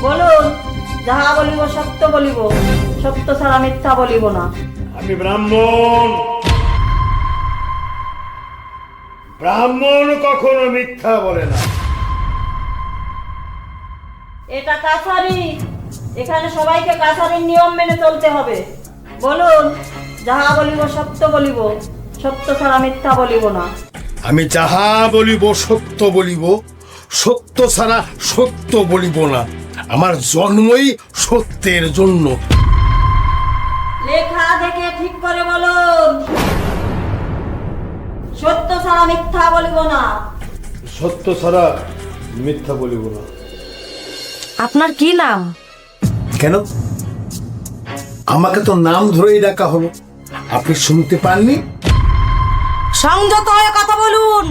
বলুন, যাহা বলিব সত্য বলিব, সত্য ছাড়া মিথ্যা বলিব না। আমি ব্রাহ্মণ, ব্রাহ্মণ কখনো মিথ্যা বলে না। এটা কাছারি, এখানে সবাইকে কাছারির নিয়ম মেনে চলতে হবে। বলুন, যাহা বলিব সত্য বলিব, সত্য ছাড়া মিথ্যা বলিব না। আমি যাহা বলিব সত্য বলিব, সত্য ছাড়া সত্য বলিব না। আমার জন্মই সত্যের জন্য। লেখা দেখে ঠিক করে বলুন, সত্য ছাড়া মিথ্যা বলিব না। সত্য ছাড়া মিথ্যা বলিব না। আপনার কি নাম? কেন? আমাকে তো নাম ধরেই ডাকা হলো, আপনি শুনতে পাননি? সংযত হয়ে কথা বলুন।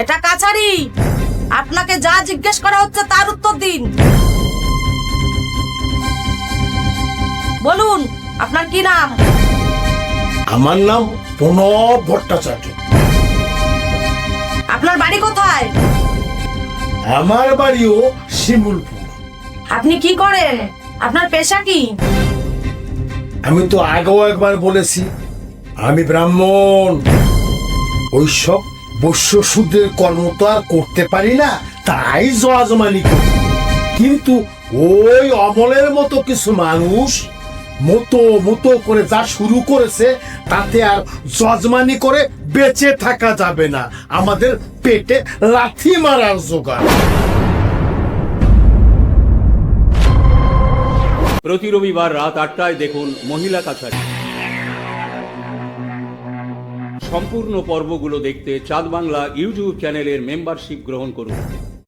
এটা কাছারি, আপনাকে যা জিজ্ঞেস করা হচ্ছে তার উত্তর দিন। বলুন, আপনার কি নাম? আমার নাম প্রণব ভট্টাচার্য। আপনার বাড়ি কোথায়? আমার বাড়িও শিমুলপুর। আপনি কি করেন? আপনার পেশা কি? আমি তো আগেও একবার বলেছি, আমি ব্রাহ্মণ। ওইসব বৈশ্য শূদ্রের কর্ম তো আর করতে পারি না, তাই জজমানি করি। কিন্তু ওই অমলের মতো কিছু মানুষ মতো মতো করে যা শুরু করেছে, তাতে আর জজমানি করে বেঁচে থাকা যাবে না। আমাদের পেটে লাথি মারার জোগাড়। প্রতি রবিবার রাত ৮টায় দেখুন মহিলা কাছারি। সম্পূর্ণ পর্বগুলো দেখতে চাঁদ বাংলা ইউটিউব চ্যানেলের মেম্বারশিপ গ্রহণ করুন।